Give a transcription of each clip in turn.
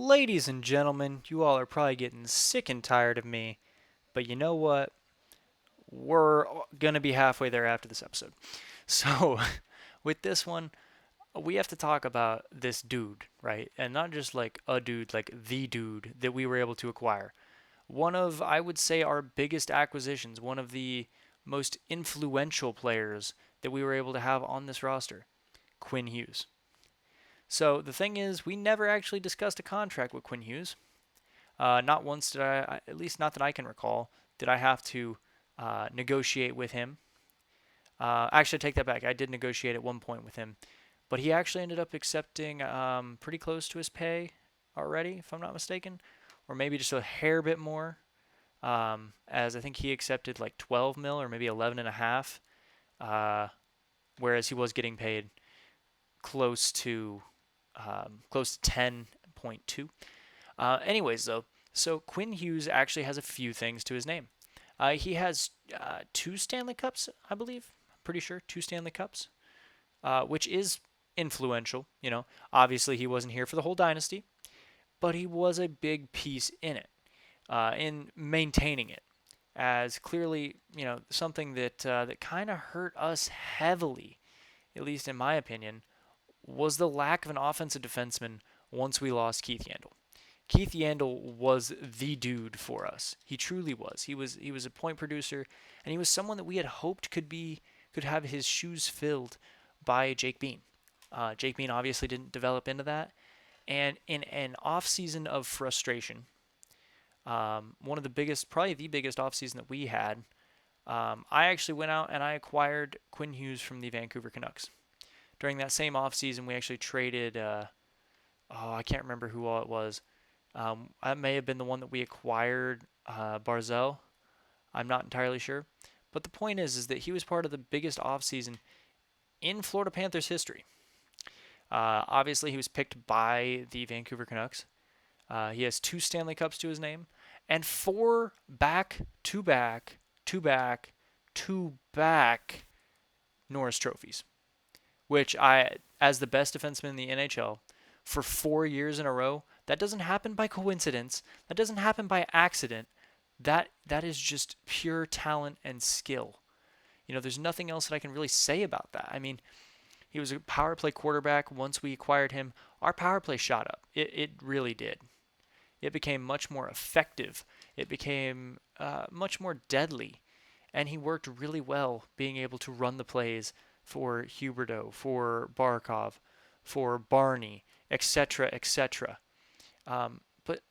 Ladies and gentlemen, you all are probably getting sick and tired of me, but you know what? We're going to be halfway there after this episode. So, with this one, we have to talk about this dude, right? And not just like a dude, like the dude that we were able to acquire. One of, I would say, our biggest acquisitions, one of the most influential players that we were able to have on this roster, Quinn Hughes. So, the thing is, we never actually discussed a contract with Quinn Hughes. Not once did at least not that I can recall, did I have to negotiate with him. Actually, I take that back. I did negotiate at one point with him, but he actually ended up accepting pretty close to his pay already, if I'm not mistaken, or maybe just a hair bit more. As I think he accepted like 12 mil or maybe 11 and a half, whereas he was getting paid close to close to 10.2. Anyways, though, so Quinn Hughes actually has a few things to his name. He has two Stanley Cups, I believe. Pretty sure two Stanley Cups, which is influential. Obviously he wasn't here for the whole dynasty, but he was a big piece in it, in maintaining it. As clearly, something that kind of hurt us heavily, at least in my opinion, was the lack of an offensive defenseman once we lost Keith Yandle. Keith Yandle was the dude for us. He truly was. He was a point producer, and he was someone that we had hoped could have his shoes filled by Jake Bean. Jake Bean obviously didn't develop into that, and in an off season of frustration, one of the biggest, probably the biggest off season that we had, I actually went out and I acquired Quinn Hughes from the Vancouver Canucks. During that same off season, we actually traded. I can't remember who all it was. That may have been the one that we acquired, Barzell. I'm not entirely sure. But the point is that he was part of the biggest offseason in Florida Panthers history. Obviously, he was picked by the Vancouver Canucks. He has two Stanley Cups to his name and four back Norris trophies, which as the best defenseman in the NHL, for 4 years in a row, that doesn't happen by coincidence. That doesn't happen by accident. That is just pure talent and skill. There's nothing else that I can really say about that. I mean, he was a power play quarterback. Once we acquired him, our power play shot up. It really did. It became much more effective. It became much more deadly. And he worked really well being able to run the plays for Huberdeau, for Barkov, for Barney, etc., etc. But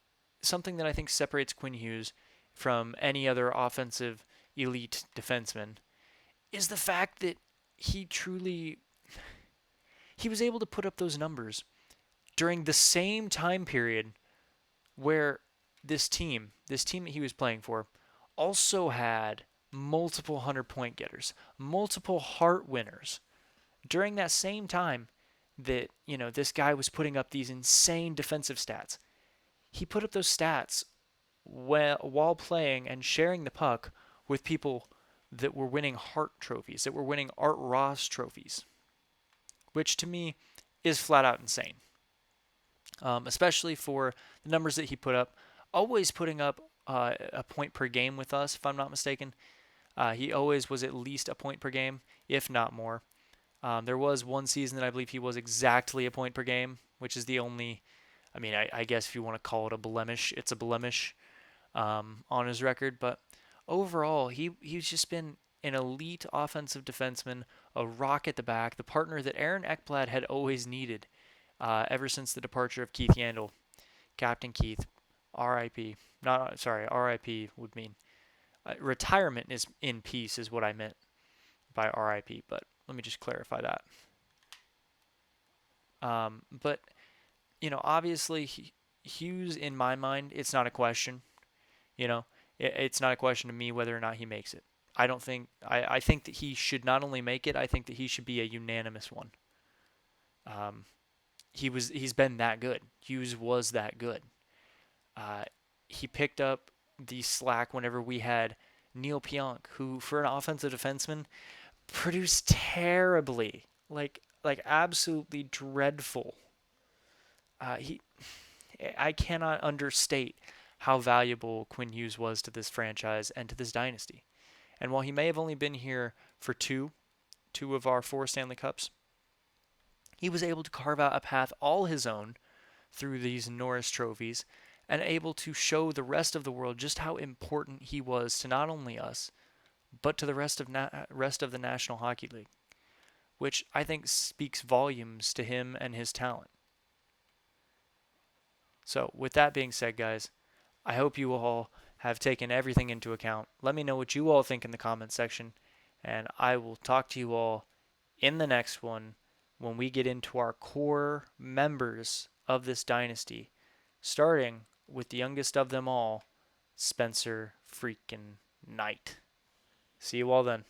something that I think separates Quinn Hughes from any other offensive elite defenseman is the fact that he was able to put up those numbers during the same time period where this team that he was playing for, also had multiple 100-point getters, multiple Hart winners. During that same time that, this guy was putting up these insane defensive stats, he put up those stats while playing and sharing the puck with people that were winning Hart trophies, that were winning Art Ross trophies, which to me is flat out insane. Especially for the numbers that he put up, always putting up a point per game with us, if I'm not mistaken. He always was at least a point per game, if not more. There was one season that I believe he was exactly a point per game, which is the only, I guess if you want to call it a blemish, it's a blemish on his record. But overall, he's just been an elite offensive defenseman, a rock at the back, the partner that Aaron Ekblad had always needed ever since the departure of Keith Yandle. Captain Keith, R.I.P. Not sorry, R.I.P. would mean retirement is in peace is what I meant by R.I.P. But let me just clarify that. But obviously Hughes, in my mind, it's not a question. It's not a question to me whether or not he makes it. I don't think I think that he should not only make it. I think that he should be a unanimous one. Um, he's been that good. Hughes was that good. Uh, he picked up the slack whenever we had Neil Pionk, who for an offensive defenseman produced terribly, like absolutely dreadful. He I cannot understate how valuable Quinn Hughes was to this franchise and to this dynasty. And while he may have only been here for two of our four Stanley Cups, he was able to carve out a path all his own through these Norris trophies and able to show the rest of the world just how important he was to not only us, but to the rest of the National Hockey League, which I think speaks volumes to him and his talent. So, with that being said, guys, I hope you all have taken everything into account. Let me know what you all think in the comment section, and I will talk to you all in the next one when we get into our core members of this dynasty, starting with the youngest of them all, Spencer freaking Knight. See you all then.